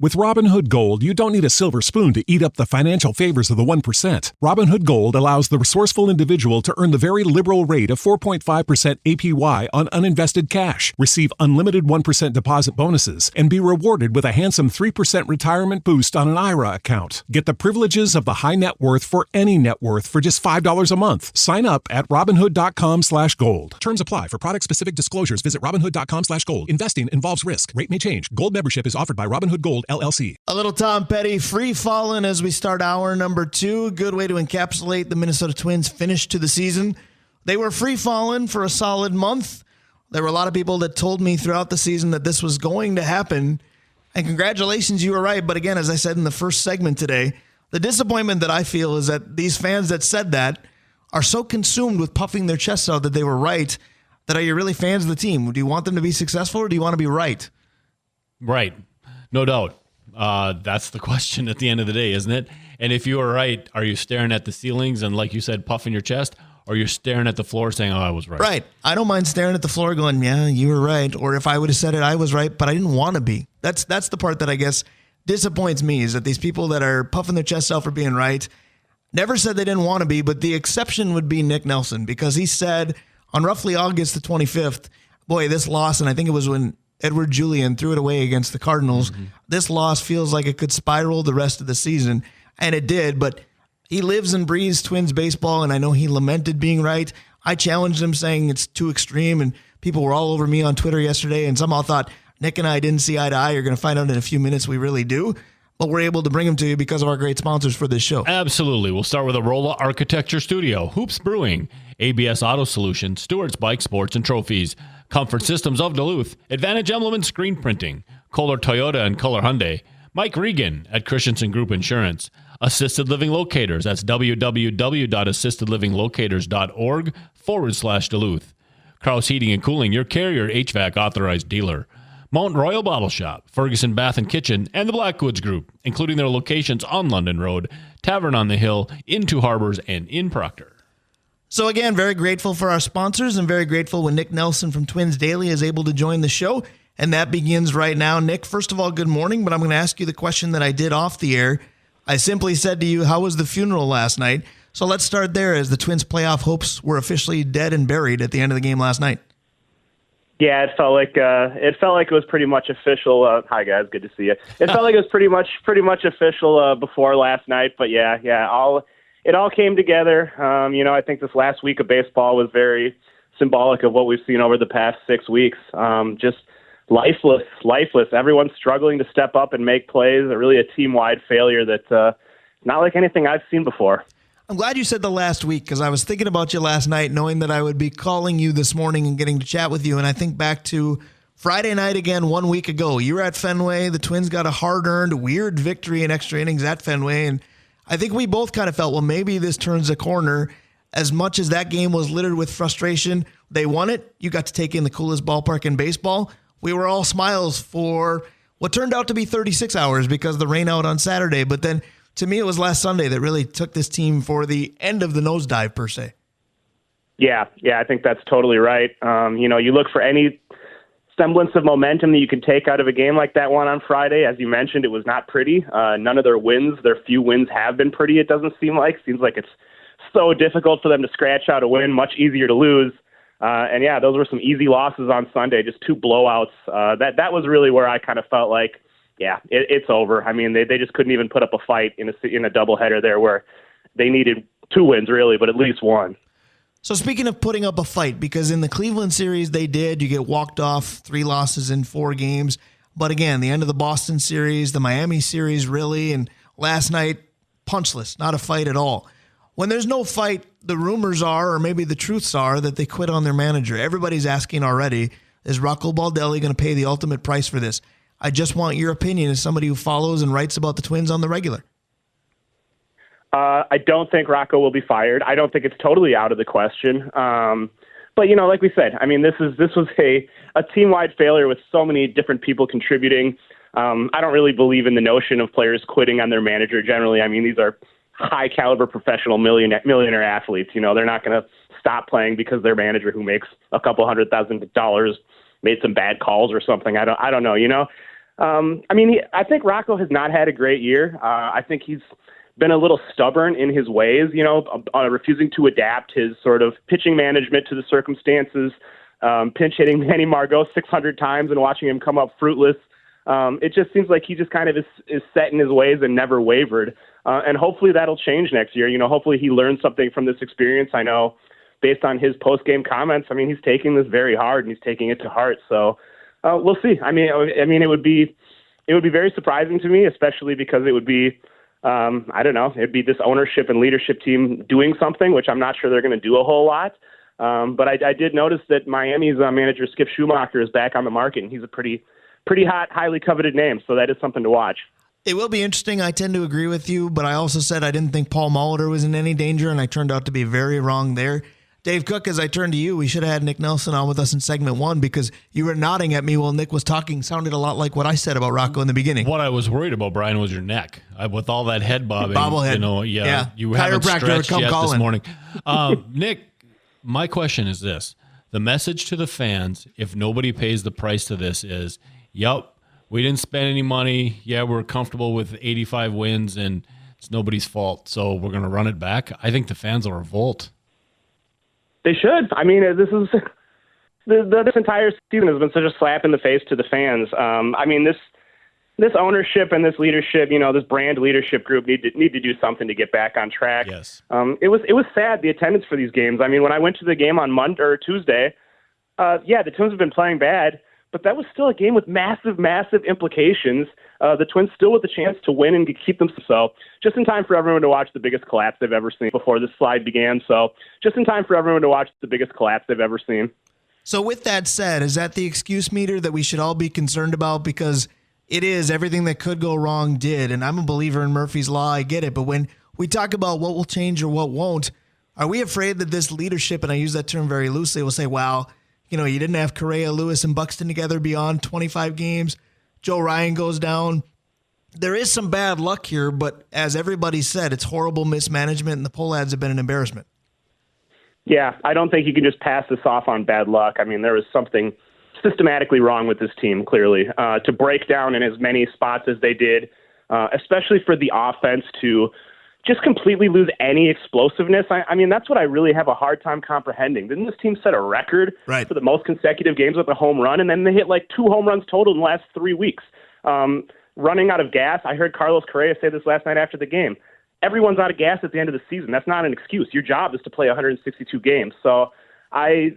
With Robinhood Gold, you don't need a silver spoon to eat up the financial favors of the 1%. Robinhood Gold allows the resourceful individual to earn the very liberal rate of 4.5% APY on uninvested cash, receive unlimited 1% deposit bonuses, and be rewarded with a handsome 3% retirement boost on an IRA account. Get the privileges of the high net worth for any net worth for just $5 a month. Sign up at Robinhood.com/gold. Terms apply. For product-specific disclosures, visit Robinhood.com/gold. Investing involves risk. Rate may change. Gold membership is offered by Robinhood Gold, LLC. A little Tom Petty, free falling as we start hour number 2. Good way to encapsulate the Minnesota Twins' finish to the season. They were free falling for a solid month. There were a lot of people that told me throughout the season that this was going to happen. And congratulations, you were right. But again, as I said in the first segment today, the disappointment that I feel is that these fans that said that are so consumed with puffing their chests out that they were right, that are you really fans of the team? Do you want them to be successful or do you want to be right? Right. No doubt. That's the question at the end of the day, isn't it? And if you are right, are you staring at the ceilings and, like you said, puffing your chest, or you're staring at the floor saying, oh, I was right? Right. I don't mind staring at the floor going, yeah, you were right. Or if I would have said it, I was right, but I didn't want to be. That's the part that I guess disappoints me, is that these people that are puffing their chests out for being right never said they didn't want to be, but the exception would be Nick Nelson, because he said on roughly August the 25th, boy, this loss, and I think it was when Edward Julian threw it away against the Cardinals. Mm-hmm. This loss feels like it could spiral the rest of the season, and it did, but he lives and breathes Twins baseball, and I know he lamented being right. I challenged him saying it's too extreme, and people were all over me on Twitter yesterday, and somehow thought Nick and I didn't see eye to eye. You're going to find out in a few minutes we really do, but we're able to bring them to you because of our great sponsors for this show. Absolutely. We'll start with Arola Architecture Studio, Hoops Brewing, ABS Auto Solutions, Stewart's Bike Sports and Trophies, Comfort Systems of Duluth, Advantage Emblem and Screen Printing, Kohler Toyota and Kohler Hyundai, Mike Regan at Christensen Group Insurance, Assisted Living Locators, that's www.assistedlivinglocators.org/Duluth, Krause Heating and Cooling, your Carrier HVAC authorized dealer, Mountain Royal Bottle Shop, Ferguson Bath and Kitchen, and the Blackwoods Group, including their locations on London Road, Tavern on the Hill, in Two Harbors, and in Proctor. So again, very grateful for our sponsors and very grateful when Nick Nelson from Twins Daily is able to join the show. And that begins right now. Nick, first of all, good morning, but I'm going to ask you the question that I did off the air. I simply said to you, how was the funeral last night? So let's start there, as the Twins' playoff hopes were officially dead and buried at the end of the game last night. Yeah, it felt like it was pretty much official. Hi guys, good to see you. It felt like it was pretty much official before last night. But yeah, it all came together. I think this last week of baseball was very symbolic of what we've seen over the past 6 weeks. Just lifeless. Everyone's struggling to step up and make plays. Really a team-wide failure that's not like anything I've seen before. I'm glad you said the last week, because I was thinking about you last night, knowing that I would be calling you this morning and getting to chat with you. And I think back to Friday night again 1 week ago. You were at Fenway. The Twins got a hard-earned, weird victory in extra innings at Fenway. And I think we both kind of felt, well, maybe this turns a corner. As much as that game was littered with frustration, they won it. You got to take in the coolest ballpark in baseball. We were all smiles for what turned out to be 36 hours because of the rain out on Saturday. But then, to me, it was last Sunday that really took this team for the end of the nosedive, per se. Yeah, I think that's totally right. You look for any semblance of momentum that you can take out of a game like that one on Friday. As you mentioned, it was not pretty. None of their few wins have been pretty, it doesn't seem like. Seems like it's so difficult for them to scratch out a win, much easier to lose. Those were some easy losses on Sunday, just two blowouts. That was really where I kind of felt like, it's over. I mean, they just couldn't even put up a fight in a doubleheader there where they needed 2 wins, really, but at least one. So speaking of putting up a fight, because in the Cleveland series they did, you get walked off 3 losses in 4 games. But again, the end of the Boston series, the Miami series, really, and last night, punchless, not a fight at all. When there's no fight, the rumors are, or maybe the truths are, that they quit on their manager. Everybody's asking already, is Rocco Baldelli going to pay the ultimate price for this? I just want your opinion as somebody who follows and writes about the Twins on the regular. I don't think Rocco will be fired. I don't think it's totally out of the question. But, like we said, I mean, this was a team-wide failure with so many different people contributing. I don't really believe in the notion of players quitting on their manager generally. I mean, these are high-caliber professional millionaire athletes. They're not going to stop playing because their manager, who makes a couple $100,000, made some bad calls or something. I don't know. I think Rocco has not had a great year. I think he's been a little stubborn in his ways, refusing to adapt his sort of pitching management to the circumstances, pinch hitting Manny Margot 600 times and watching him come up fruitless. It just seems like he just kind of is set in his ways and never wavered. And hopefully that'll change next year. Hopefully he learns something from this experience. I know based on his post-game comments, he's taking this very hard and he's taking it to heart. So we'll see. It would be very surprising to me, especially because it would be, it'd be this ownership and leadership team doing something, which I'm not sure they're going to do a whole lot. But I did notice that Miami's manager, Skip Schumacher, is back on the market, and he's a pretty hot, highly coveted name. So that is something to watch. It will be interesting. I tend to agree with you, but I also said I didn't think Paul Molitor was in any danger, and I turned out to be very wrong there. Dave Cook, as I turn to you, we should have had Nick Nelson on with us in segment 1 because you were nodding at me while Nick was talking. Sounded a lot like what I said about Rocco in the beginning. What I was worried about, Brian, was your neck. With all that head bobbing. Bobblehead. You haven't stretched yet this morning. Nick, my question is this. The message to the fans, if nobody pays the price to this, is, we didn't spend any money. Yeah, we're comfortable with 85 wins, and it's nobody's fault. So we're going to run it back. I think the fans will revolt. They should. This entire season has been such a slap in the face to the fans. This ownership and this leadership, this brand leadership group need to do something to get back on track. Yes. It was sad, the attendance for these games. When I went to the game on Monday or Tuesday, the Twins have been playing bad, but that was still a game with massive, massive implications. The Twins still with the chance to win and to keep them so. Just in time for everyone to watch the biggest collapse they've ever seen before this slide began. So just in time for everyone to watch the biggest collapse they've ever seen. So with that said, is that the excuse meter that we should all be concerned about? Because it is everything that could go wrong did. And I'm a believer in Murphy's Law. I get it. But when we talk about what will change or what won't, are we afraid that this leadership, and I use that term very loosely, will say, wow, you didn't have Correa, Lewis, and Buxton together beyond 25 games. Joe Ryan goes down. There is some bad luck here, but as everybody said, it's horrible mismanagement, and the poll ads have been an embarrassment. Yeah, I don't think you can just pass this off on bad luck. There was something systematically wrong with this team, clearly, to break down in as many spots as they did, especially for the offense to just completely lose any explosiveness. That's what I really have a hard time comprehending. Didn't this team set a record for the most consecutive games with a home run, and then they hit like 2 home runs total in the last 3 weeks? Running out of gas. I heard Carlos Correa say this last night after the game. Everyone's out of gas at the end of the season. That's not an excuse. Your job is to play 162 games. So I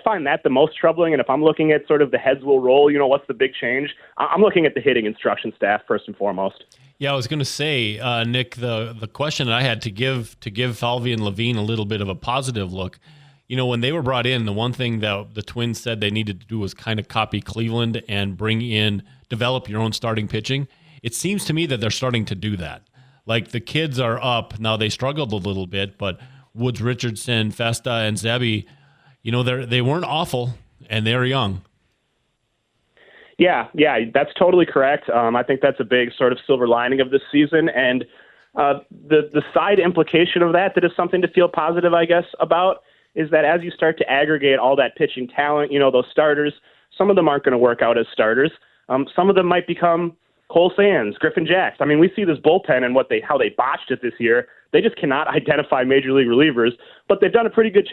find that the most troubling. And if I'm looking at sort of the heads will roll, what's the big change? I'm looking at the hitting instruction staff first and foremost. Yeah, I was going to say, Nick, the question that I had to give Falvey and Levine a little bit of a positive look. When they were brought in, the one thing that the Twins said they needed to do was kind of copy Cleveland and develop your own starting pitching. It seems to me that they're starting to do that. Like the kids are up. Now they struggled a little bit, but Woods, Richardson, Festa, and Zebby, they weren't awful, and they're young. Yeah, that's totally correct. I think that's a big sort of silver lining of this season. And the side implication of that is something to feel positive, I guess, about, is that as you start to aggregate all that pitching talent, those starters, some of them aren't going to work out as starters. Some of them might become Cole Sands, Griffin Jacks. We see this bullpen and how they botched it this year. They just cannot identify major league relievers, but they've done a pretty good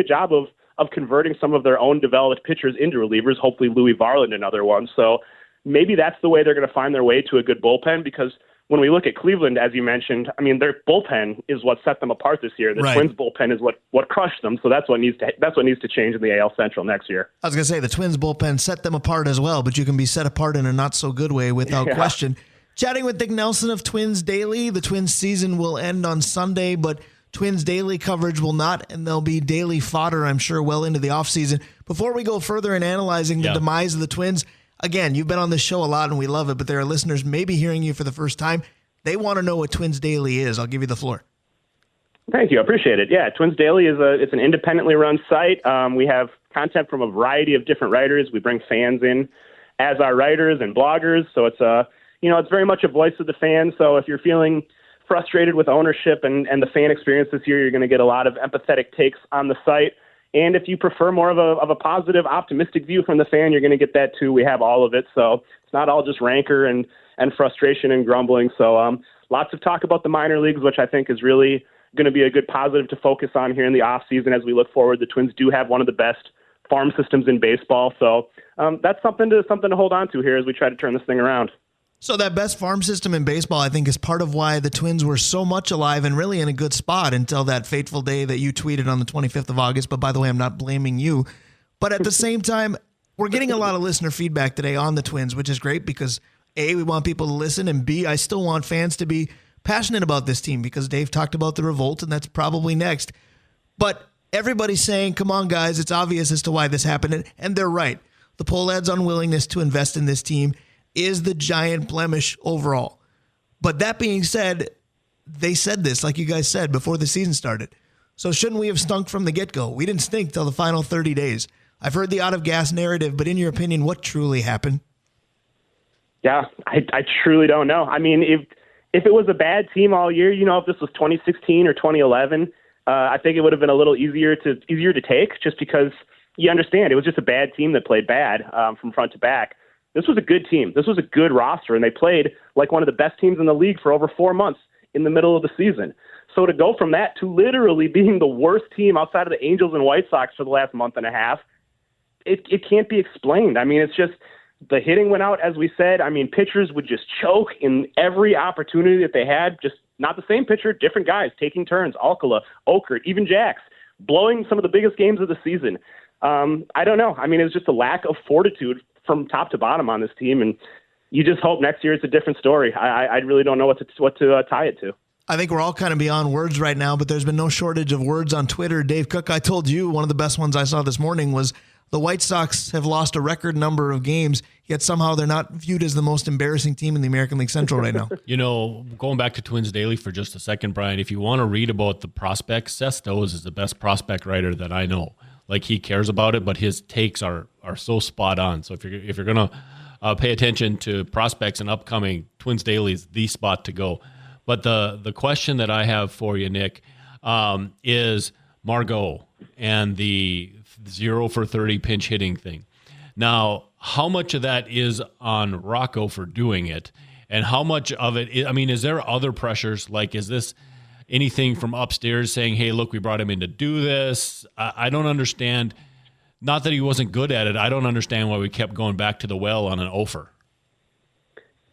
job of converting some of their own developed pitchers into relievers, hopefully Louis Varland, another one. So maybe that's the way they're going to find their way to a good bullpen, because when we look at Cleveland, as you mentioned, their bullpen is what set them apart this year. The Twins bullpen is what crushed them. So that's what needs to change in the AL Central next year. I was going to say the Twins bullpen set them apart as well, but you can be set apart in a not so good way without question. Chatting with Nick Nelson of Twins Daily. The Twins season will end on Sunday, but Twins Daily coverage will not, and there'll be daily fodder, I'm sure, well into the offseason. Before we go further in analyzing the demise of the Twins, again, you've been on this show a lot and we love it, but there are listeners maybe hearing you for the first time. They want to know what Twins Daily is. I'll give you the floor. Thank you. I appreciate it. Yeah, Twins Daily it's an independently run site. We have content from a variety of different writers. We bring fans in as our writers and bloggers. So it's it's very much a voice of the fans. So if you're feeling frustrated with ownership and the fan experience this year, you're going to get a lot of empathetic takes on the site. And if you prefer more of a positive, optimistic view from the fan, you're going to get that too. We have all of it. So it's not all just rancor and frustration and grumbling. So lots of talk about the minor leagues, which I think is really going to be a good positive to focus on here in the offseason as we look forward. The Twins do have one of the best farm systems in baseball. So that's something to hold on to here as we try to turn this thing around. So that best farm system in baseball, I think, is part of why the Twins were so much alive and really in a good spot until that fateful day that you tweeted on the 25th of August. But by the way, I'm not blaming you. But at the same time, we're getting a lot of listener feedback today on the Twins, which is great because A, we want people to listen, and B, I still want fans to be passionate about this team because Dave talked about the revolt, and that's probably next. But everybody's saying, come on, guys, it's obvious as to why this happened. And they're right. The poll ad's unwillingness to invest in this team is the giant blemish overall. But that being said, they said this, like you guys said, before the season started. So shouldn't we have stunk from the get-go? We didn't stink till the final 30 days. I've heard the out-of-gas narrative, but in your opinion, what truly happened? Yeah, I truly don't know. I mean, if it was a bad team all year, if this was 2016 or 2011, I think it would have been a little easier to take just because you understand it was just a bad team that played bad from front to back. This was a good team. This was a good roster, and they played like one of the best teams in the league for over 4 months in the middle of the season. So to go from that to literally being the worst team outside of the Angels and White Sox for the last month and a half, it can't be explained. I mean, it's just the hitting went out, as we said. I mean, pitchers would just choke in every opportunity that they had, just not the same pitcher, different guys taking turns, Alcala, Okert, even Jax, blowing some of the biggest games of the season. I don't know. I mean, it was just a lack of fortitude from top to bottom on this team, and you just hope next year it's a different story. I really don't know what to tie it to. I think we're all kind of beyond words right now, but there's been no shortage of words on Twitter. Dave Cook, I told you one of the best ones I saw this morning was the White Sox have lost a record number of games, yet somehow they're not viewed as the most embarrassing team in the American League Central right now. Going back to Twins Daily for just a second, Brian, if you want to read about the prospects, Seth Stos is the best prospect writer that I know. Like, he cares about it, but his takes are so spot on. So if you're going to pay attention to prospects and upcoming, Twins Daily is the spot to go. But the question that I have for you, Nick, is Margot and the 0 for 30 pinch hitting thing. Now, how much of that is on Rocco for doing it, and how much of it is there other pressures? Like, is this anything from upstairs saying, hey, look, we brought him in to do this? I don't understand. Not that he wasn't good at it. I don't understand why we kept going back to the well on an offer.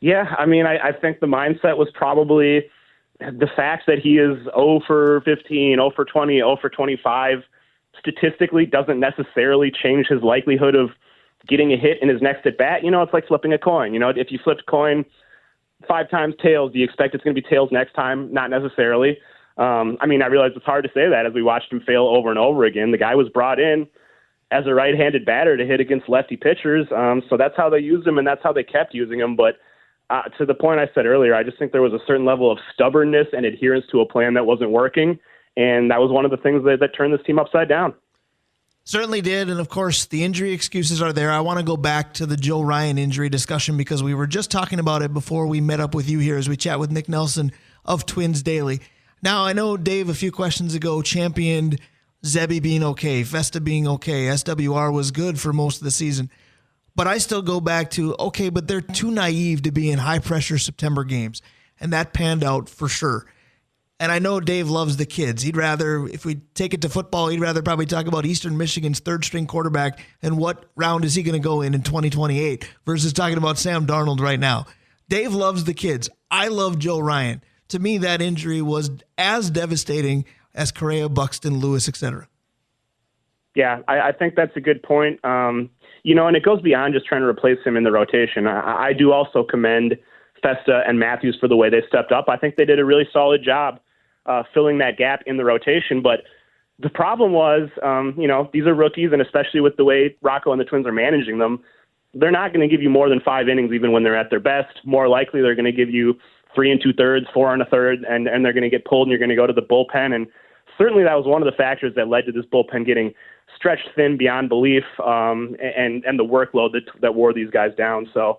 Yeah, I mean, I think the mindset was probably the fact that he is 0 for 15, 0 for 20, 0 for 25 statistically doesn't necessarily change his likelihood of getting a hit in his next at bat. It's like flipping a coin. If you flipped a coin 5 times tails, do you expect it's going to be tails next time? Not necessarily. I realize it's hard to say that as we watched him fail over and over again. The guy was brought in as a right-handed batter to hit against lefty pitchers. So that's how they used him, and that's how they kept using him. But to the point I said earlier, I just think there was a certain level of stubbornness and adherence to a plan that wasn't working. And that was one of the things that turned this team upside down. Certainly did. And of course, the injury excuses are there. I want to go back to the Joe Ryan injury discussion because we were just talking about it before we met up with you here as we chat with Nick Nelson of Twins Daily. Now, I know Dave a few questions ago championed Zebby being okay, Festa being okay, SWR was good for most of the season. But I still go back to, okay, but they're too naive to be in high-pressure September games. And that panned out for sure. And I know Dave loves the kids. He'd rather, if we take it to football, he'd rather probably talk about Eastern Michigan's third-string quarterback and what round is he going to go in 2028 versus talking about Sam Darnold right now. Dave loves the kids. I love Joe Ryan. To me, that injury was as devastating as Correa, Buxton, Lewis, etc. Yeah, I think that's a good point. And it goes beyond just trying to replace him in the rotation. I do also commend Festa and Matthews for the way they stepped up. I think they did a really solid job filling that gap in the rotation. But the problem was, these are rookies, and especially with the way Rocco and the Twins are managing them, they're not going to give you more than 5 innings even when they're at their best. More likely, they're going to give you 3 2/3, 4 1/3, and they're going to get pulled, and you're going to go to the bullpen. And certainly that was one of the factors that led to this bullpen getting stretched thin beyond belief, and the workload that wore these guys down. So,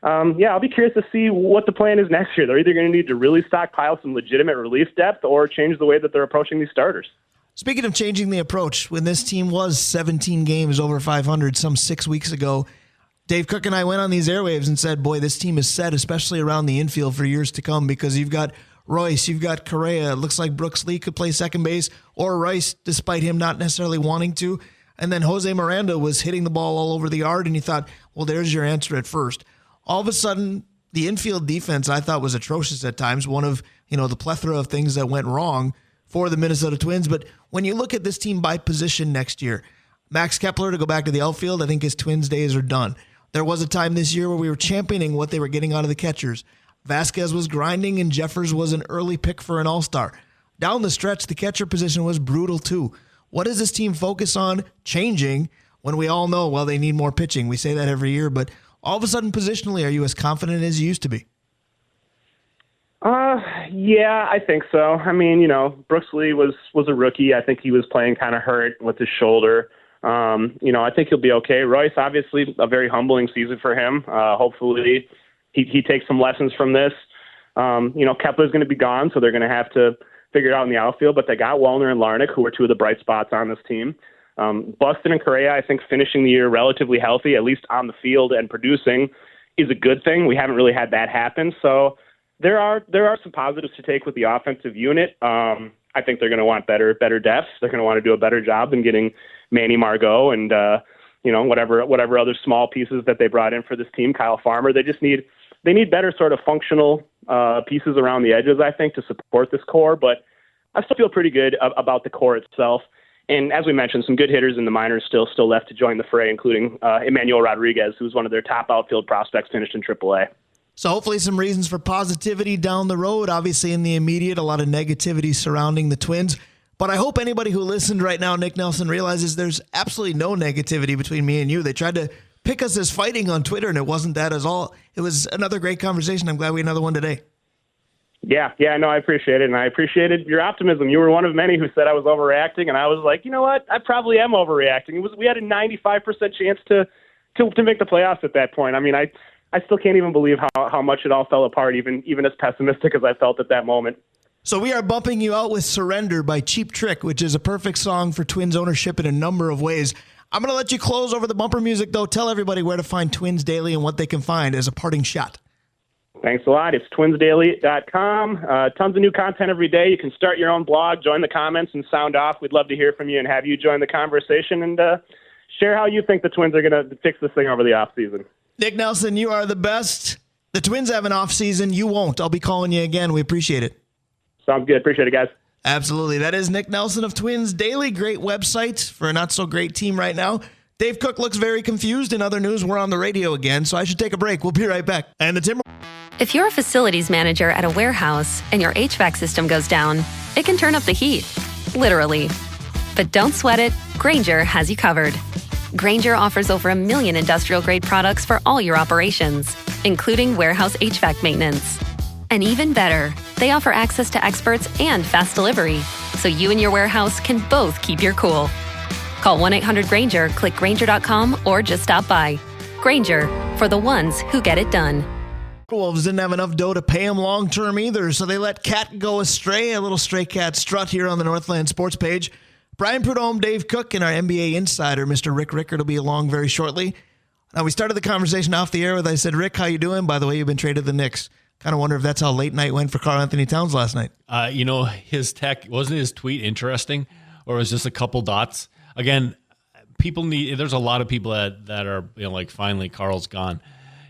I'll be curious to see what the plan is next year. They're either going to need to really stockpile some legitimate relief depth or change the way that they're approaching these starters. Speaking of changing the approach, when this team was 17 games over 500 some 6 weeks ago, Dave Cook and I went on these airwaves and said, boy, this team is set, especially around the infield for years to come, because you've got Royce, you've got Correa. It looks like Brooks Lee could play second base, or Rice, despite him not necessarily wanting to. And then Jose Miranda was hitting the ball all over the yard, and you thought, well, there's your answer at first. All of a sudden, the infield defense I thought was atrocious at times, one of the plethora of things that went wrong for the Minnesota Twins. But when you look at this team by position next year, Max Kepler, to go back to the outfield, I think his Twins days are done. There was a time this year where we were championing what they were getting out of the catchers. Vasquez was grinding, and Jeffers was an early pick for an all-star. Down the stretch, the catcher position was brutal too. What does this team focus on changing when we all know, well, they need more pitching? We say that every year, but all of a sudden, positionally, are you as confident as you used to be? Yeah, I think so. I mean, Brooks Lee was a rookie. I think he was playing kind of hurt with his shoulder. I think he'll be okay. Royce, obviously, a very humbling season for him. Hopefully, he takes some lessons from this. Kepler's going to be gone, so they're going to have to figure it out in the outfield. But they got Wallner and Larnach, who are two of the bright spots on this team. Buston and Correa, I think, finishing the year relatively healthy, at least on the field and producing, is a good thing. We haven't really had that happen, so there are some positives to take with the offensive unit. I think they're going to want better depth. They're going to want to do a better job than getting Manny Margot and whatever other small pieces that they brought in for this team. Kyle Farmer. They need better sort of functional pieces around the edges, I think, to support this core. But I still feel pretty good about the core itself. And as we mentioned, some good hitters in the minors still left to join the fray, including Emmanuel Rodriguez, who's one of their top outfield prospects, finished in AAA. So hopefully some reasons for positivity down the road. Obviously in the immediate, a lot of negativity surrounding the Twins. But I hope anybody who listened right now, Nick Nelson, realizes there's absolutely no negativity between me and you. They tried to pick us as fighting on Twitter, and it wasn't that at all. It was another great conversation. I'm glad we had another one today. Yeah, no, I appreciate it, and I appreciated your optimism. You were one of many who said I was overreacting, and I was like, you know what? I probably am overreacting. We had a 95% chance to make the playoffs at that point. I mean, I still can't even believe how much it all fell apart, even as pessimistic as I felt at that moment. So we are bumping you out with Surrender by Cheap Trick, which is a perfect song for Twins ownership in a number of ways. I'm going to let you close over the bumper music, though. Tell everybody where to find Twins Daily and what they can find as a parting shot. Thanks a lot. It's twinsdaily.com. Tons of new content every day. You can start your own blog, join the comments, and sound off. We'd love to hear from you and have you join the conversation and share how you think the Twins are going to fix this thing over the offseason. Nick Nelson, you are the best. The Twins have an offseason. You won't. I'll be calling you again. We appreciate it. Sounds good. Appreciate it, guys. Absolutely. That is Nick Nelson of Twins Daily. Great website for a not-so-great team right now. Dave Cook looks very confused. In other news, we're on the radio again, so I should take a break. We'll be right back. And the Timber... If you're a facilities manager at a warehouse and your HVAC system goes down, it can turn up the heat, literally. But don't sweat it. Grainger has you covered. Grainger offers over 1 million industrial-grade products for all your operations, including warehouse HVAC maintenance. And even better, they offer access to experts and fast delivery, so you and your warehouse can both keep your cool. Call 1-800-GRAINGER, click Grainger.com, or just stop by. Grainger, for the ones who get it done. Wolves didn't have enough dough to pay him long-term either, so they let Cat go astray, a little stray cat strut here on the Northland Sports page. Brian Prudhomme, Dave Cook, and our NBA insider, Mr. Rick Rickert, will be along very shortly. Now, we started the conversation off the air with, I said, Rick, how you doing? By the way, you've been traded to the Knicks. Kind of wonder if that's how late night went for Karl Anthony Towns last night. His tech, wasn't his tweet interesting? Or was just a couple dots? Again, there's a lot of people that are, finally Karl's gone.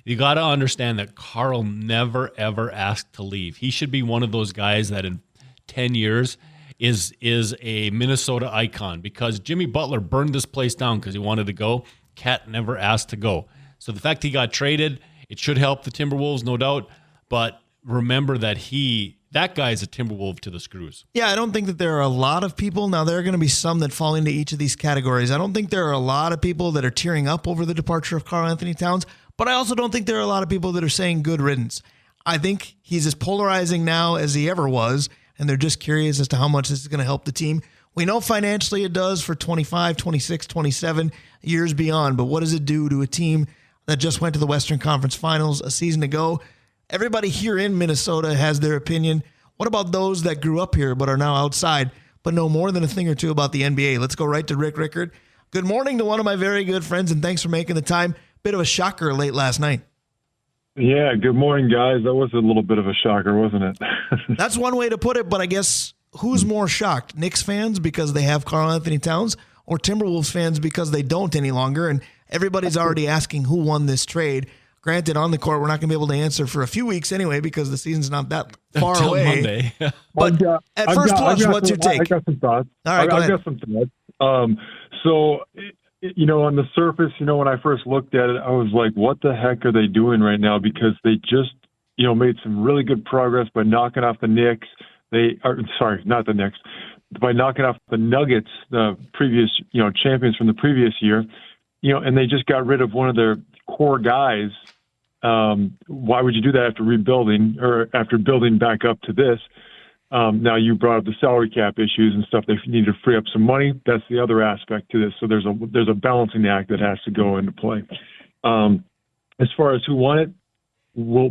You got to understand that Karl never, ever asked to leave. He should be one of those guys that in 10 years is a Minnesota icon, because Jimmy Butler burned this place down because he wanted to go. Cat never asked to go. So the fact he got traded, it should help the Timberwolves, no doubt. But remember that that guy is a Timberwolf to the screws. Yeah, I don't think that there are a lot of people. Now, there are going to be some that fall into each of these categories. I don't think there are a lot of people that are tearing up over the departure of Karl Anthony Towns, but I also don't think there are a lot of people that are saying good riddance. I think he's as polarizing now as he ever was, and they're just curious as to how much this is going to help the team. We know financially it does for 25, 26, 27 years beyond, but what does it do to a team that just went to the Western Conference Finals a season ago? Everybody here in Minnesota has their opinion. What about those that grew up here but are now outside? but know more than a thing or two about the NBA. Let's go right to Rick Rickert. Good morning to one of my very good friends, and thanks for making the time. Bit of a shocker late last night. Yeah, good morning, guys. That was a little bit of a shocker, wasn't it? That's one way to put it, but I guess who's more shocked? Knicks fans because they have Karl Anthony Towns, or Timberwolves fans because they don't any longer? And everybody's already asking who won this trade. Granted, on the court, we're not going to be able to answer for a few weeks anyway because the season's not that far Until away. Monday. But at first blush, what's your take? I got some thoughts. All right, go ahead. I got some thoughts. So, on the surface, when I first looked at it, I was like, what the heck are they doing right now? Because they just, made some really good progress by knocking off the Knicks. Not the Knicks, by knocking off the Nuggets, the previous, champions from the previous year, and they just got rid of one of their core guys. Why would you do that after rebuilding or after building back up to this? Now you brought up the salary cap issues and stuff. They need to free up some money. That's the other aspect to this. So there's a balancing act that has to go into play. As far as who won it, well,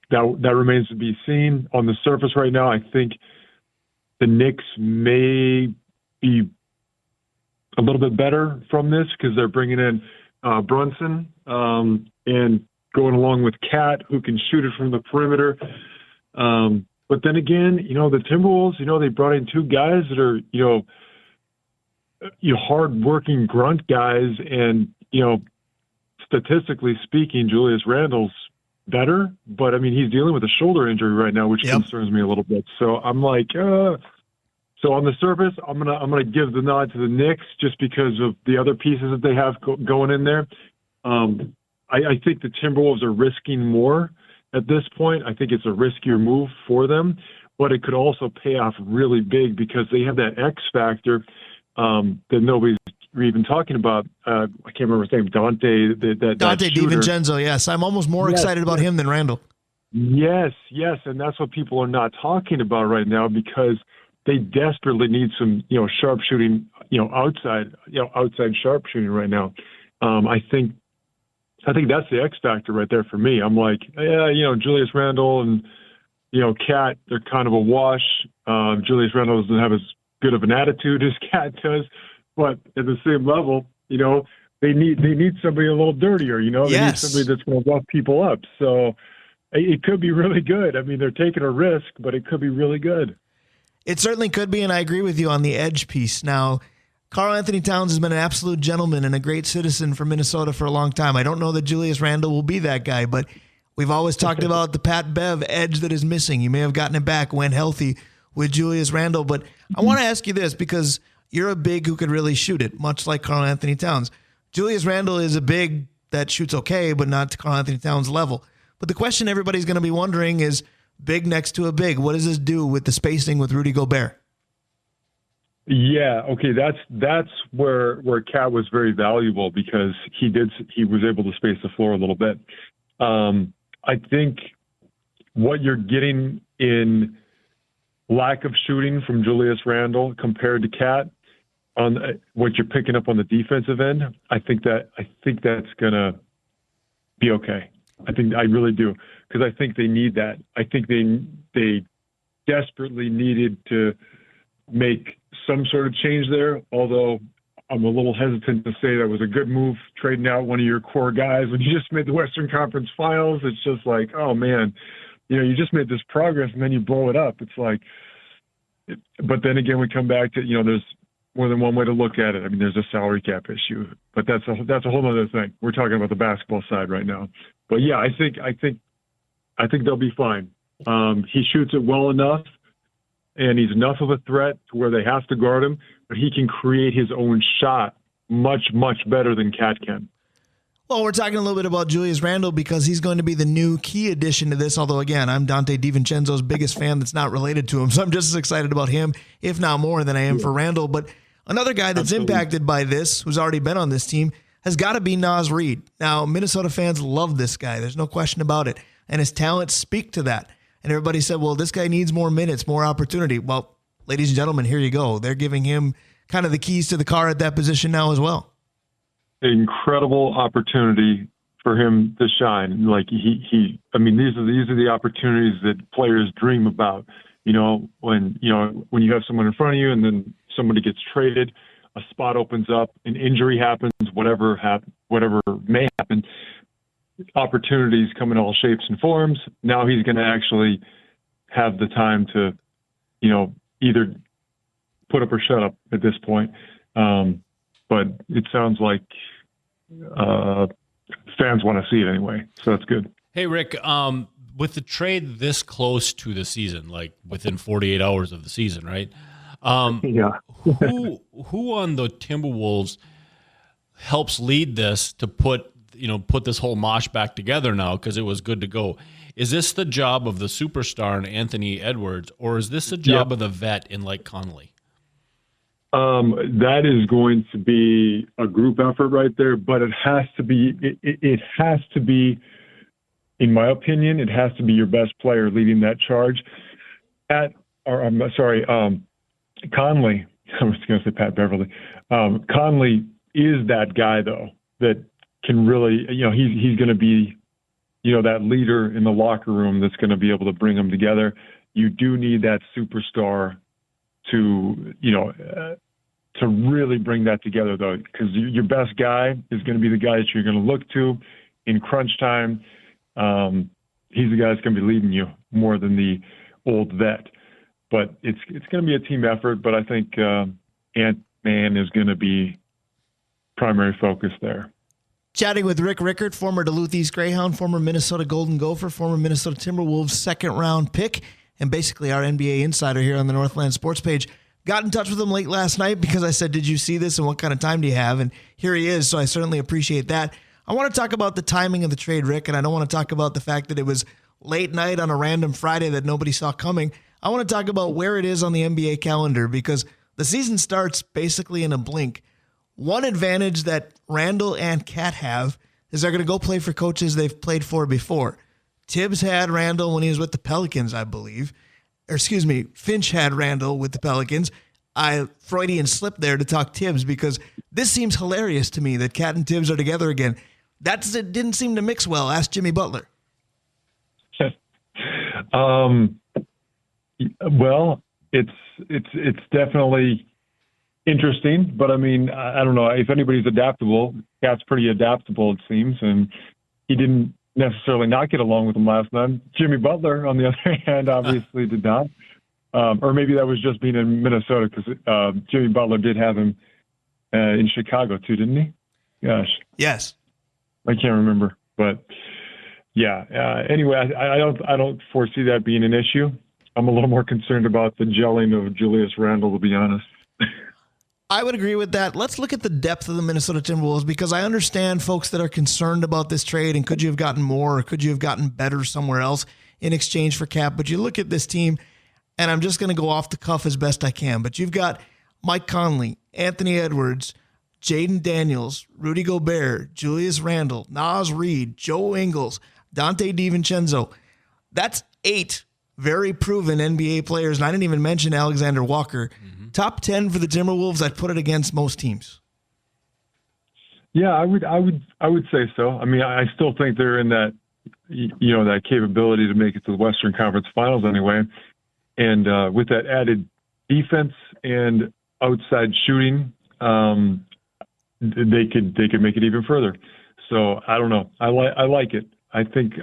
that remains to be seen. On the surface right now, I think the Knicks may be a little bit better from this because they're bringing in Brunson and going along with Cat, who can shoot it from the perimeter. But then again, the Timberwolves, they brought in two guys that are, hard-working grunt guys. And, statistically speaking, Julius Randle's better. But, he's dealing with a shoulder injury right now, which concerns me a little bit. So I'm like, so on the surface, I'm gonna give the nod to the Knicks just because of the other pieces that they have going in there. I think the Timberwolves are risking more at this point. I think it's a riskier move for them, but it could also pay off really big because they have that X factor that nobody's even talking about. I can't remember his name. Dante DiVincenzo. Yes, I'm almost more excited about him than Randle. Yes, and that's what people are not talking about right now because they desperately need some, sharpshooting, outside sharpshooting right now. I think that's the X factor right there for me. I'm like, Julius Randle and, Cat, they're kind of a wash. Julius Randle doesn't have as good of an attitude as Cat does, but at the same level, they need somebody a little dirtier, They need somebody that's going to rough people up. So it could be really good. They're taking a risk, but it could be really good. It certainly could be, and I agree with you on the edge piece. Now, Karl Anthony Towns has been an absolute gentleman and a great citizen for Minnesota for a long time. I don't know that Julius Randle will be that guy, but we've always talked about the Pat Bev edge that is missing. You may have gotten it back when healthy with Julius Randle, but I want to ask you this because you're a big who could really shoot it, much like Karl Anthony Towns. Julius Randle is a big that shoots okay, but not to Karl Anthony Towns' level. But the question everybody's going to be wondering is, big next to a big, what does this do with the spacing with Rudy Gobert? Yeah, okay, that's where Cat was very valuable because he was able to space the floor a little bit. I think what you're getting in lack of shooting from Julius Randle compared to Cat on what you're picking up on the defensive end, I think that's gonna be okay. I really do because I think they need that. I think they desperately needed to make some sort of change there, although I'm a little hesitant to say that was a good move, trading out one of your core guys when you just made the Western Conference Finals. It's just like, oh, man, you just made this progress and then you blow it up. It's like but then again, we come back to, there's more than one way to look at it. There's a salary cap issue, but that's a whole other thing. We're talking about the basketball side right now. But, yeah, I think they'll be fine. He shoots it well enough. And he's enough of a threat to where they have to guard him, but he can create his own shot much, much better than Cat can. Well, we're talking a little bit about Julius Randle because he's going to be the new key addition to this, although, again, I'm Dante DiVincenzo's biggest fan that's not related to him, so I'm just as excited about him, if not more, than I am for Randle. But another guy that's impacted by this, who's already been on this team, has got to be Naz Reid. Now, Minnesota fans love this guy. There's no question about it, and his talents speak to that. And everybody said, well, this guy needs more minutes, more opportunity. Well, ladies and gentlemen, here you go. They're giving him kind of the keys to the car at that position now as well. Incredible opportunity for him to shine. Like these are the opportunities that players dream about. when you have someone in front of you and then somebody gets traded, a spot opens up, an injury happens, whatever may happen, opportunities come in all shapes and forms. Now he's going to actually have the time to, either put up or shut up at this point. But it sounds like fans want to see it anyway, so that's good. Hey, Rick, with the trade this close to the season, like within 48 hours of the season, right? Yeah. who on the Timberwolves helps lead this to put this whole mosh back together now, because it was good to go? Is this the job of the superstar in Anthony Edwards, or is this the job of the vet in Mike Conley? That is going to be a group effort right there, but it has to be, in my opinion, it has to be your best player leading that charge. Conley, I was going to say Pat Beverly. Conley is that guy, though, that can really, he's going to be, that leader in the locker room that's going to be able to bring them together. You do need that superstar to really bring that together, though, because your best guy is going to be the guy that you're going to look to in crunch time. He's the guy that's going to be leading you more than the old vet. But it's going to be a team effort, but I think Ant-Man is going to be primary focus there. Chatting with Rick Rickert, former Duluth East Greyhound, former Minnesota Golden Gopher, former Minnesota Timberwolves second-round pick, and basically our NBA insider here on the Northland Sports page. Got in touch with him late last night because I said, did you see this and what kind of time do you have? And here he is, so I certainly appreciate that. I want to talk about the timing of the trade, Rick, and I don't want to talk about the fact that it was late night on a random Friday that nobody saw coming. I want to talk about where it is on the NBA calendar, because the season starts basically in a blink. One advantage that Randall and Cat have is they're going to go play for coaches they've played for before. Tibbs had Randall when he was with the Pelicans, I believe. Finch had Randall with the Pelicans. I Freudian slipped there to talk Tibbs, because this seems hilarious to me that Cat and Tibbs are together again. It didn't seem to mix well. Ask Jimmy Butler. Well, it's definitely interesting, but I mean, I don't know if anybody's adaptable. Cat's pretty adaptable, it seems, and he didn't necessarily not get along with him last night. Jimmy Butler, on the other hand, obviously did not. Or maybe that was just being in Minnesota, because Jimmy Butler did have him in Chicago too, didn't he? Gosh. Yes. I can't remember, but yeah. Anyway, I don't foresee that being an issue. I'm a little more concerned about the gelling of Julius Randle, to be honest. I would agree with that. Let's look at the depth of the Minnesota Timberwolves, because I understand folks that are concerned about this trade and could you have gotten more or could you have gotten better somewhere else in exchange for Cap. But you look at this team, and I'm just going to go off the cuff as best I can, but you've got Mike Conley, Anthony Edwards, Jaden Daniels, Rudy Gobert, Julius Randle, Naz Reid, Joe Ingles, Dante DiVincenzo. That's 8 very proven NBA players, and I didn't even mention Alexander Walker. Mm-hmm. Top 10 for the Timberwolves. I'd put it against most teams. Yeah, I would say so. I mean, I still think they're in that, that capability to make it to the Western Conference Finals anyway. And with that added defense and outside shooting, they could make it even further. So I don't know. I like it. I think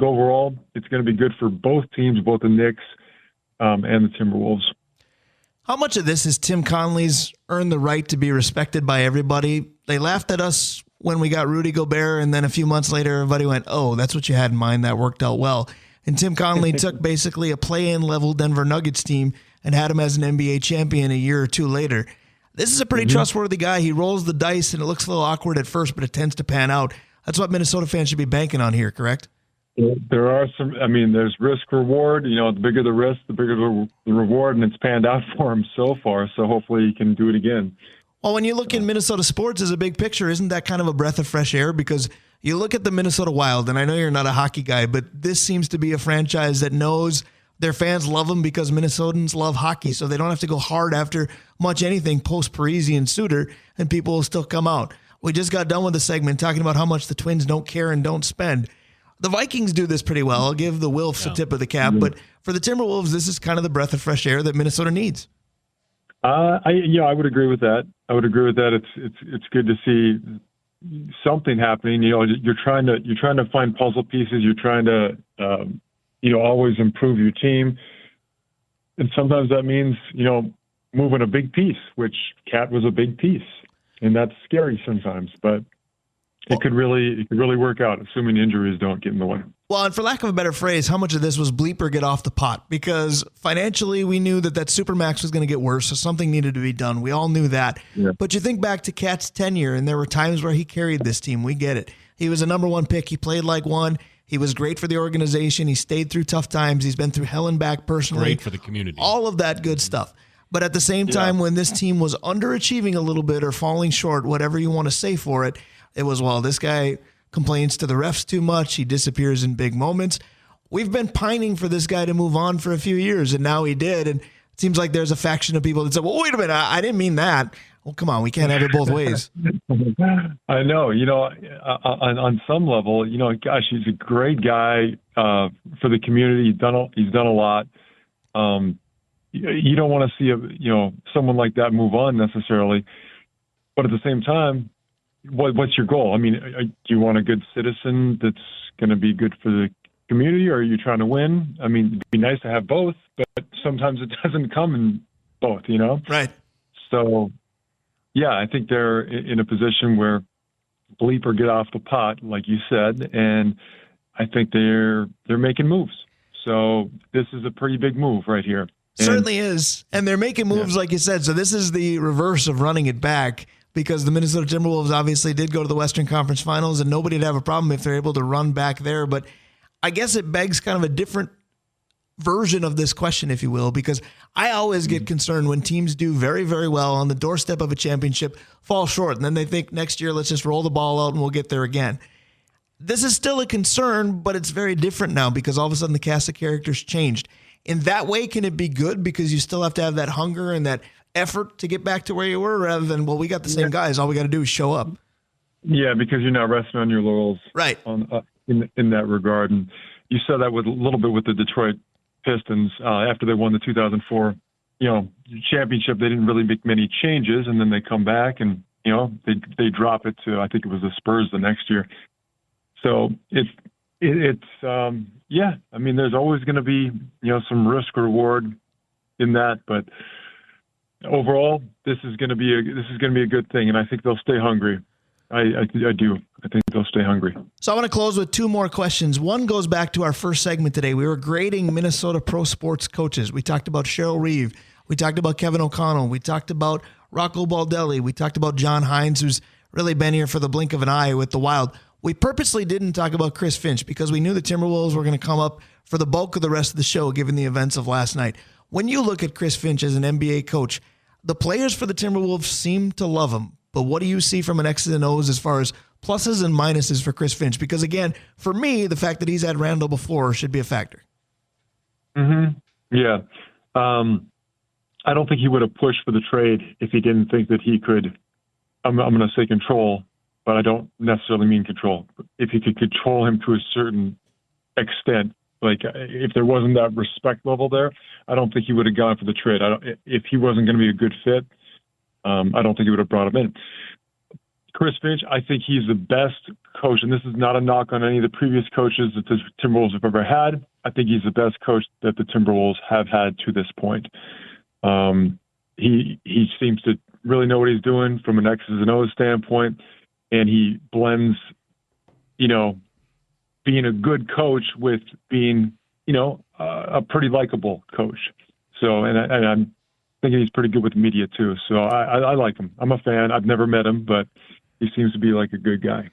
overall it's going to be good for both teams, both the Knicks and the Timberwolves. How much of this is Tim Conley's earned the right to be respected by everybody? They laughed at us when we got Rudy Gobert, and then a few months later, everybody went, oh, that's what you had in mind. That worked out well. And Tim Conley took basically a play-in level Denver Nuggets team and had him as an NBA champion a year or two later. This is a pretty trustworthy guy. He rolls the dice, and it looks a little awkward at first, but it tends to pan out. That's what Minnesota fans should be banking on here, correct? There are some, there's risk reward. The bigger the risk, the bigger the reward, and it's panned out for him so far. So hopefully he can do it again. Well, when you look in Minnesota sports as a big picture, isn't that kind of a breath of fresh air? Because you look at the Minnesota Wild, and I know you're not a hockey guy, but this seems to be a franchise that knows their fans love them because Minnesotans love hockey, so they don't have to go hard after much anything post Parise and Suter, and people will still come out. We just got done with the segment talking about how much the Twins don't care and don't spend. The Vikings do this pretty well. I'll give the Wilfs a tip of the cap, but for the Timberwolves, this is kind of the breath of fresh air that Minnesota needs. I would agree with that. It's good to see something happening. You're trying to find puzzle pieces. You're trying to always improve your team, and sometimes that means moving a big piece, which Cat was a big piece, and that's scary sometimes, but. It could really work out, assuming injuries don't get in the way. Well, and for lack of a better phrase, how much of this was bleeper get off the pot? Because financially, we knew that Supermax was going to get worse, so something needed to be done. We all knew that. Yeah. But you think back to Cat's tenure, and there were times where he carried this team. We get it. He was a number one pick. He played like one. He was great for the organization. He stayed through tough times. He's been through hell and back personally. Great for the community. All of that good stuff. But at the same time, when this team was underachieving a little bit or falling short, whatever you want to say for it, it was, well, this guy complains to the refs too much. He disappears in big moments. We've been pining for this guy to move on for a few years, and now he did. And it seems like there's a faction of people that say, well, wait a minute, I didn't mean that. Well, come on, we can't have it both ways. I know. On some level, gosh, he's a great guy for the community. He's done a lot. You don't want to see someone like that move on necessarily, but at the same time, what's your goal? I mean, do you want a good citizen that's going to be good for the community, or are you trying to win? I mean, it'd be nice to have both, but sometimes it doesn't come in both, Right. So, yeah, I think they're in a position where bleep or get off the pot, like you said, and I think they're making moves. So this is a pretty big move right here. Certainly is. And they're making moves, like you said. So this is the reverse of running it back, because the Minnesota Timberwolves obviously did go to the Western Conference Finals, and nobody'd have a problem if they're able to run back there. But I guess it begs kind of a different version of this question, if you will, because I always get concerned when teams do very, very well on the doorstep of a championship, fall short, and then they think next year, let's just roll the ball out and we'll get there again. This is still a concern, but it's very different now because all of a sudden the cast of characters changed. In that way, can it be good because you still have to have that hunger and that effort to get back to where you were, rather than, well, we got the same guys, all we got to do is show up? Yeah, because you're not resting on your laurels, right? In that regard, and you saw that with a little bit with the Detroit Pistons after they won the 2004 championship. They didn't really make many changes, and then they come back and they drop it to, I think it was the Spurs the next year. So it's I mean, there's always going to be some risk reward in that, but overall, this is going to be a good thing, and I think they'll stay hungry. I do. I think they'll stay hungry. So I want to close with two more questions. One goes back to our first segment today. We were grading Minnesota pro sports coaches. We talked about Cheryl Reeve. We talked about Kevin O'Connell. We talked about Rocco Baldelli. We talked about John Hines, who's really been here for the blink of an eye with the Wild. We purposely didn't talk about Chris Finch because we knew the Timberwolves were going to come up for the bulk of the rest of the show, given the events of last night. When you look at Chris Finch as an NBA coach, the players for the Timberwolves seem to love him. But what do you see from an X's and O's as far as pluses and minuses for Chris Finch? Because, again, for me, the fact that he's had Randall before should be a factor. Mm-hmm. Yeah. I don't think he would have pushed for the trade if he didn't think that he could, I'm going to say control, but I don't necessarily mean control. If he could control him to a certain extent, like if there wasn't that respect level there, I don't think he would have gone for the trade. If he wasn't going to be a good fit, I don't think he would have brought him in. Chris Finch, I think he's the best coach, and this is not a knock on any of the previous coaches that the Timberwolves have ever had. I think he's the best coach that the Timberwolves have had to this point. He seems to really know what he's doing from an X's and O's standpoint, and he blends, being a good coach with being, a pretty likable coach. So, and I'm thinking he's pretty good with the media too. So I like him. I'm a fan. I've never met him, but he seems to be like a good guy.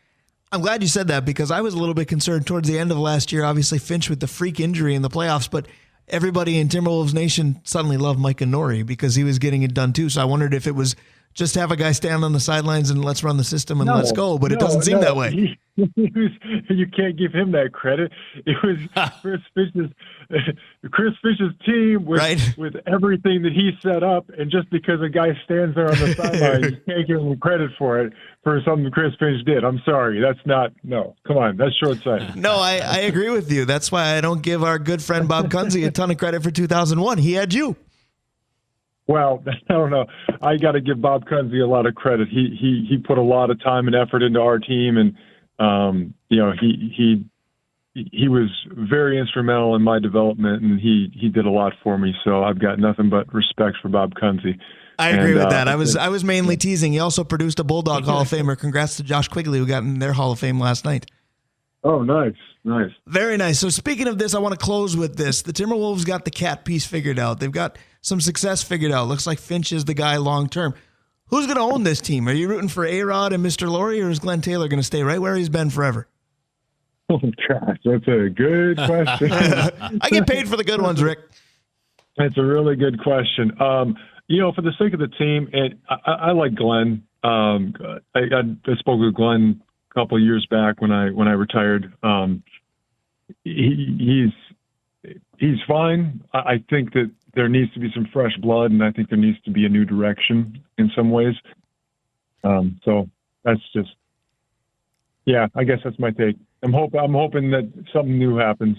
I'm glad you said that because I was a little bit concerned towards the end of last year. Obviously, Finch with the freak injury in the playoffs, but everybody in Timberwolves Nation suddenly loved Mike Nori because he was getting it done too. So I wondered if it was just have a guy stand on the sidelines and let's run the system and let's go. But it doesn't seem that way. You can't give him that credit. It was Chris Fish's team with everything that he set up, and just because a guy stands there on the sideline, you can't give him credit for it for something Chris Fish did. I'm sorry, come on, that's short-sighted. No, I agree with you. That's why I don't give our good friend Bob Kunze a ton of credit for 2001. He had you. Well, I don't know. I got to give Bob Kunze a lot of credit. He put a lot of time and effort into our team, and he was very instrumental in my development, and he did a lot for me. So I've got nothing but respect for Bob Kunze. I agree with that. I was mainly teasing. He also produced a Bulldog Hall of Famer. Congrats to Josh Quigley, who got in their Hall of Fame last night. Oh, nice. Very nice. So speaking of this, I want to close with this. The Timberwolves got the cat piece figured out. They've got some success figured out. Looks like Finch is the guy long term. Who's going to own this team? Are you rooting for A-Rod and Mr. Laurie, or is Glenn Taylor going to stay right where he's been forever? Oh, gosh, that's a good question. I get paid for the good ones, Rick. That's a really good question. For the sake of the team, and I like Glenn. I spoke with Glenn a couple of years back when I retired. He's fine. I think that there needs to be some fresh blood, and I think there needs to be a new direction in some ways. So that's just, I guess that's my take. I'm hoping that something new happens.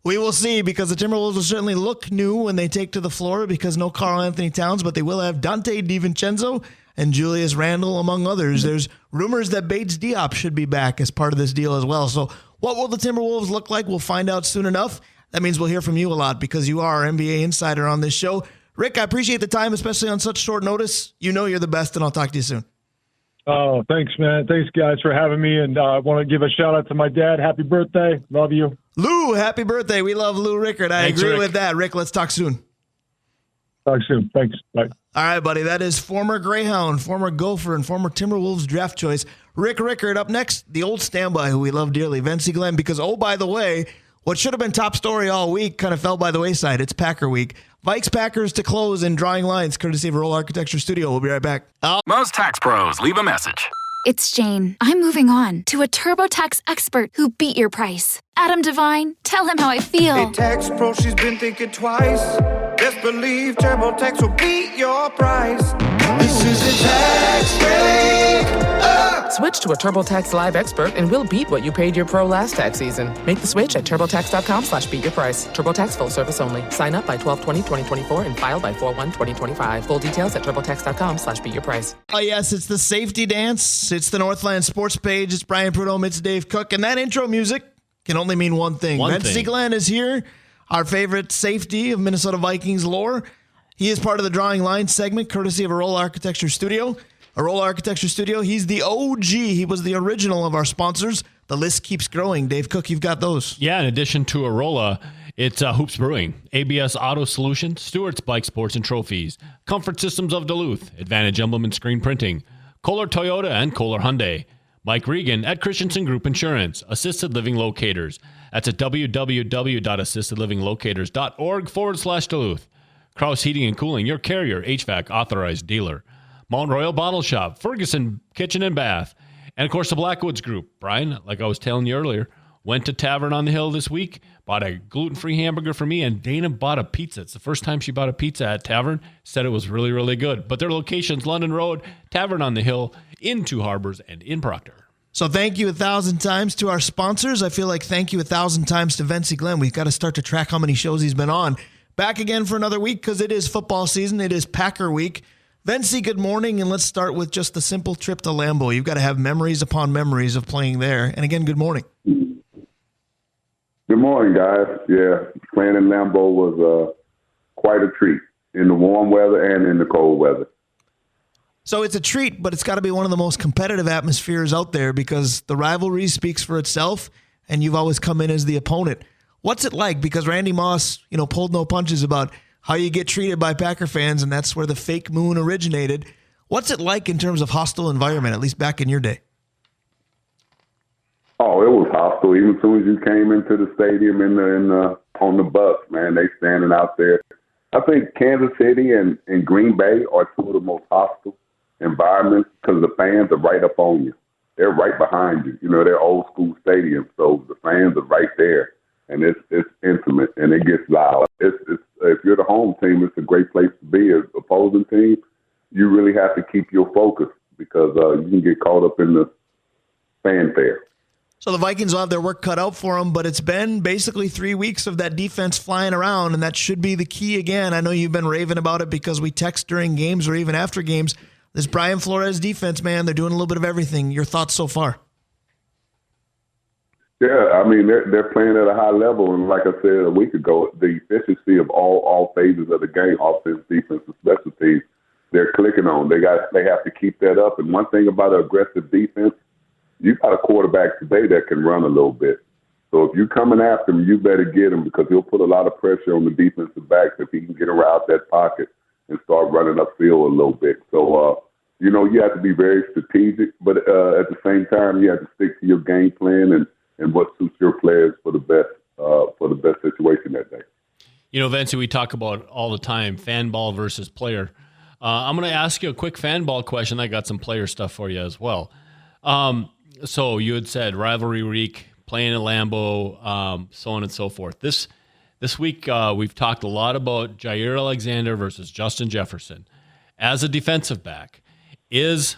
We will see, because the Timberwolves will certainly look new when they take to the floor, because no Karl Anthony Towns, but they will have Dante DiVincenzo and Julius Randle, among others. There's rumors that Bates Diop should be back as part of this deal as well. So what will the Timberwolves look like? We'll find out soon enough. That means we'll hear from you a lot, because you are our NBA insider on this show. Rick, I appreciate the time, especially on such short notice. You know you're the best, and I'll talk to you soon. Oh, thanks, man. Thanks, guys, for having me. And I want to give a shout-out to my dad. Happy birthday. Love you. Lou, happy birthday. We love Lou Rickert. Thanks, agree, Rick. With that. Rick, let's talk soon. Talk soon. Thanks. Bye. All right, buddy. That is former Greyhound, former Gopher, and former Timberwolves draft choice, Rick Rickert. Up next, the old standby who we love dearly, Vencie Glenn, because, oh, by the way, what should have been top story all week kind of fell by the wayside. It's Packer week. Vikes-Packers to close in drawing lines, courtesy of Roll Architecture Studio. We'll be right back. Most tax pros leave a message. It's Jane. I'm moving on to a TurboTax expert who beat your price. Adam Devine, tell him how I feel. Hey, tax pro, she's been thinking twice. Best believe TurboTax will beat your price. This is a tax break. Switch to a TurboTax Live expert and we'll beat what you paid your pro last tax season. Make the switch at TurboTax.com/beatyourprice. TurboTax full service only. Sign up by 12/20/2024 and file by 4/1/2025. Full details at TurboTax.com/beatyourprice. Oh, yes, it's the safety dance. It's the Northland Sports Page. It's Brian Prudhomme. It's Dave Cook. And that intro music can only mean one thing. Vencie Glenn is here, our favorite safety of Minnesota Vikings lore. He is part of the Drawing Lines segment, courtesy of a Roll Architecture Studio. A Roll Architecture Studio. He's the OG. He was the original of our sponsors. The list keeps growing. Dave Cook, you've got those. Yeah, in addition to Arola, it's Hoops Brewing, ABS Auto Solutions, Stewart's Bike Sports and Trophies, Comfort Systems of Duluth, Advantage Emblem and Screen Printing, Kohler Toyota and Kohler Hyundai, Mike Regan at Christensen Group Insurance, Assisted Living Locators. That's at www.assistedlivinglocators.org/Duluth. Kraus Heating and Cooling, your Carrier HVAC authorized dealer. Mount Royal Bottle Shop, Ferguson Kitchen and Bath, and of course the Blackwoods Group. Brian, like I was telling you earlier, went to Tavern on the Hill this week, bought a gluten-free hamburger for me, and Dana bought a pizza. It's the first time she bought a pizza at Tavern. Said it was really, really good. But their locations, London Road, Tavern on the Hill, in Two Harbors, and in Proctor. So thank you 1,000 times to our sponsors. I feel like thank you 1,000 times to Vencie Glenn. We've got to start to track how many shows he's been on. Back again for another week, because it is football season. It is Packer week. Vencie, good morning, and let's start with just the simple trip to Lambeau. You've got to have memories upon memories of playing there. And again, good morning. Good morning, guys. Yeah, playing in Lambeau was quite a treat in the warm weather and in the cold weather. So it's a treat, but it's got to be one of the most competitive atmospheres out there, because the rivalry speaks for itself, and you've always come in as the opponent. What's it like? Because Randy Moss, pulled no punches about how you get treated by Packer fans, and that's where the fake moon originated. What's it like in terms of hostile environment, at least back in your day? Oh, it was hostile. Even as soon as you came into the stadium on the bus, man, they standing out there. I think Kansas City and Green Bay are two of the most hostile. environments because the fans are right up on you. They're right behind you. You know, they're old school stadiums, so the fans are right there, and it's intimate and it gets loud. It's if you're the home team, it's a great place to be. As opposing team, you really have to keep your focus because you can get caught up in the fanfare. So the Vikings will have their work cut out for them, but it's been basically 3 weeks of that defense flying around, and that should be the key again. I know you've been raving about it because we text during games or even after games. This Brian Flores defense, man, they're doing a little bit of everything. Your thoughts so far? Yeah, I mean, they're playing at a high level, and like I said a week ago, the efficiency of all phases of the game, offense, defense, and special teams, they're clicking on. They have to keep that up. And one thing about an aggressive defense, you got a quarterback today that can run a little bit. So if you're coming after him, you better get him because he'll put a lot of pressure on the defensive backs if he can get around that pocket and start running upfield a little bit. So, you have to be very strategic, but at the same time, you have to stick to your game plan and what suits your players for the best situation that day. You know, Vencie, we talk about all the time, fan ball versus player. I'm going to ask you a quick fan ball question. I got some player stuff for you as well. So you had said rivalry week, playing at Lambeau, so on and so forth. This week we've talked a lot about Jair Alexander versus Justin Jefferson. As a defensive back, is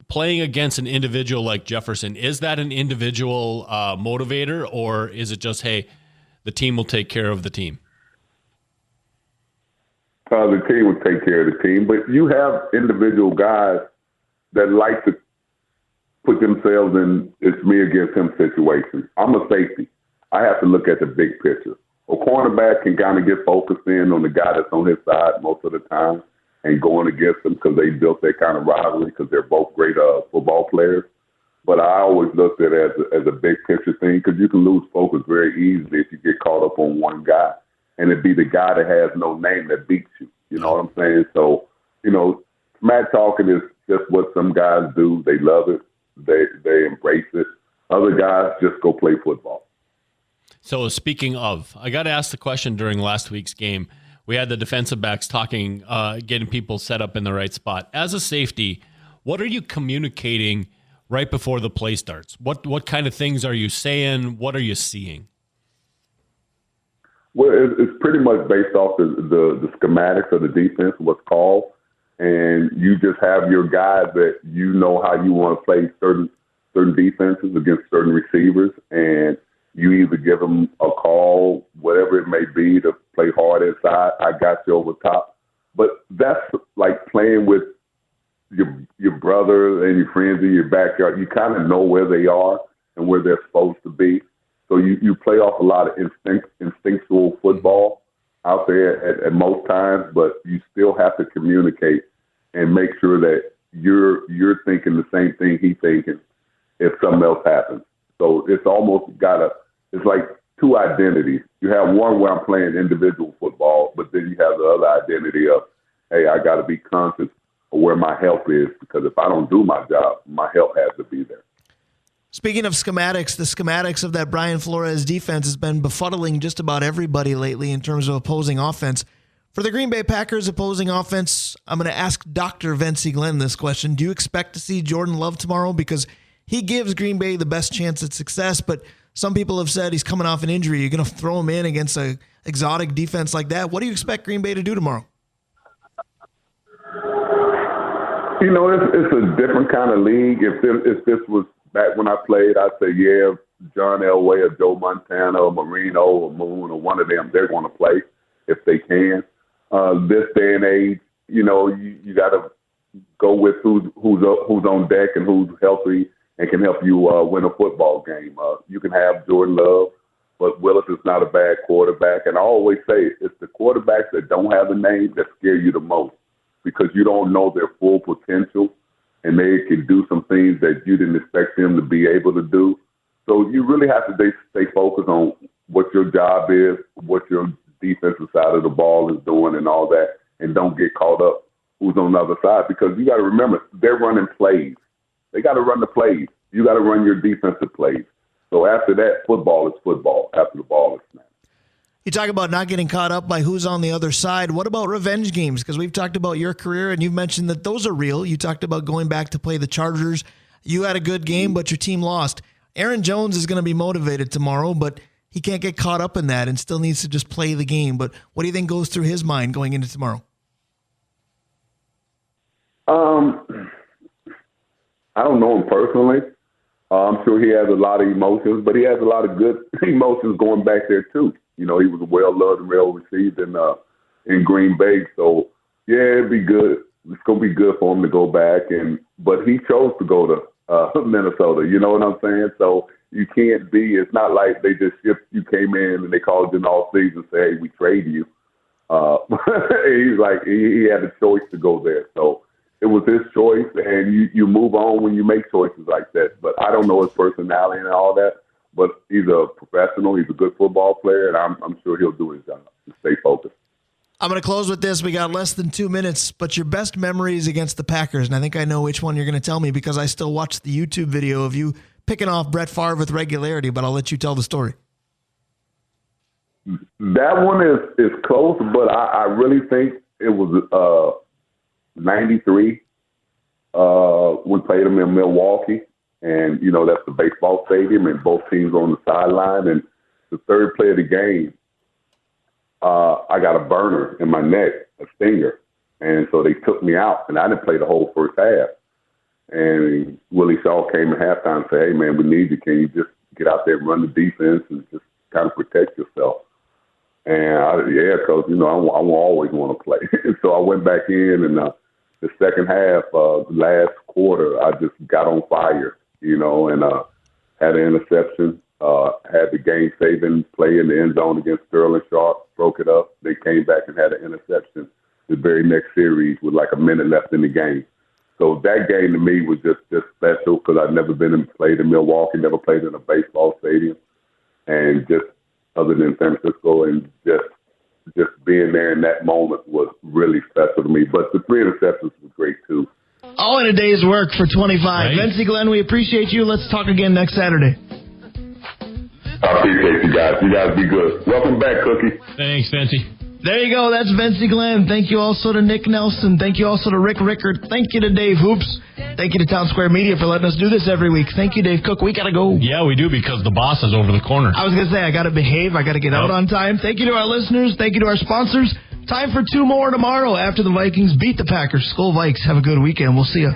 playing against an individual like Jefferson, is that an individual motivator, or is it just, hey, the team will take care of the team? The team will take care of the team, but you have individual guys that like to put themselves in it's me against him situations. I'm a safety. I have to look at the big picture. A cornerback can kind of get focused in on the guy that's on his side most of the time and going against them because they built that kind of rivalry because they're both great football players. But I always looked at it as a big picture thing because you can lose focus very easily if you get caught up on one guy. And it'd be the guy that has no name that beats you. You know what I'm saying? So, smack talking is just what some guys do. They love it. They embrace it. Other guys just go play football. So speaking of, I got to ask the question during last week's game. We had the defensive backs talking, getting people set up in the right spot. As a safety, what are you communicating right before the play starts? What kind of things are you saying? What are you seeing? Well, it's pretty much based off the schematics of the defense, what's called. And you just have your guys that you know how you want to play certain defenses against certain receivers, and you either give them a call, whatever it may be, to play hard inside. I got you over top. But that's like playing with your brother and your friends in your backyard. You kind of know where they are and where they're supposed to be. So you play off a lot of instinctual football out there at most times, but you still have to communicate and make sure that you're thinking the same thing he's thinking if something else happens. So it's almost it's like two identities. You have one where I'm playing individual football, but then you have the other identity of, hey, I got to be conscious of where my help is because if I don't do my job, my help has to be there. Speaking of schematics, the schematics of that Brian Flores defense has been befuddling just about everybody lately in terms of opposing offense. For the Green Bay Packers opposing offense, I'm going to ask Dr. Vencie Glenn this question. Do you expect to see Jordan Love tomorrow? Because he gives Green Bay the best chance at success, but some people have said he's coming off an injury. You're going to throw him in against an exotic defense like that. What do you expect Green Bay to do tomorrow? It's a different kind of league. If this was back when I played, I'd say, yeah, John Elway or Joe Montana or Marino or Moon or one of them, they're going to play if they can. This day and age, you got to go with who's on deck and who's healthy and can help you win a football game. You can have Jordan Love, but Willis is not a bad quarterback. And I always say it's the quarterbacks that don't have a name that scare you the most because you don't know their full potential and they can do some things that you didn't expect them to be able to do. So you really have to stay focused on what your job is, what your defensive side of the ball is doing and all that, and don't get caught up who's on the other side because you got to remember, they're running plays. They got to run the plays. You got to run your defensive plays. So after that, football is football after the ball is snapped. You talk about not getting caught up by who's on the other side. What about revenge games? Because we've talked about your career, and you've mentioned that those are real. You talked about going back to play the Chargers. You had a good game, but your team lost. Aaron Jones is going to be motivated tomorrow, but he can't get caught up in that and still needs to just play the game. But what do you think goes through his mind going into tomorrow? I don't know him personally. I'm sure he has a lot of emotions, but he has a lot of good emotions going back there too. You know, he was well loved and well received in Green Bay. So yeah, it'd be good. It's gonna be good for him to go back, but he chose to go to Minnesota. You know what I'm saying? So you can't be. It's not like they just shipped you, came in and they called you in all season and say, "Hey, we trade you." He's like he had a choice to go there. So it was his choice, and you move on when you make choices like that. But I don't know his personality and all that. But he's a professional. He's a good football player, and I'm sure he'll do his job and stay focused. I'm going to close with this. We got less than 2 minutes, but your best memories against the Packers, and I think I know which one you're going to tell me because I still watch the YouTube video of you picking off Brett Favre with regularity, but I'll let you tell the story. That one is close, but I really think it was 93. We played them in Milwaukee, and, you know, that's the baseball stadium, and both teams on the sideline. And the third play of the game, I got a burner in my neck, a stinger. And so they took me out, and I didn't play the whole first half. And Willie Shaw came at halftime and said, "Hey, man, we need you. Can you just get out there and run the defense and just kind of protect yourself?" And because, you know, I always want to play. So I went back in, and the second half, last quarter, I just got on fire, you know, and had an interception, had the game-saving play in the end zone against Sterling Sharp, broke it up. They came back and had an interception the very next series with like a minute left in the game. So that game to me was just special because I'd never played in Milwaukee, never played in a baseball stadium, and just other than San Francisco, and just being there in that moment was really special to me. But the 3 interceptions was great too. All in a day's work for 25. Right. Vencie Glenn, we appreciate you. Let's talk again next Saturday. I appreciate you guys. You guys be good. Welcome back, Cookie. Thanks, Vencie. There you go. That's Vencie Glenn. Thank you also to Nick Nelson. Thank you also to Rick Rickert. Thank you to Dave Hoops. Thank you to Town Square Media for letting us do this every week. Thank you, Dave Cook. We got to go. Yeah, we do because the boss is over the corner. I was going to say, I got to behave. I got to get out on time. Thank you to our listeners. Thank you to our sponsors. Time for 2 more tomorrow after the Vikings beat the Packers. Skol Vikes. Have a good weekend. We'll see you.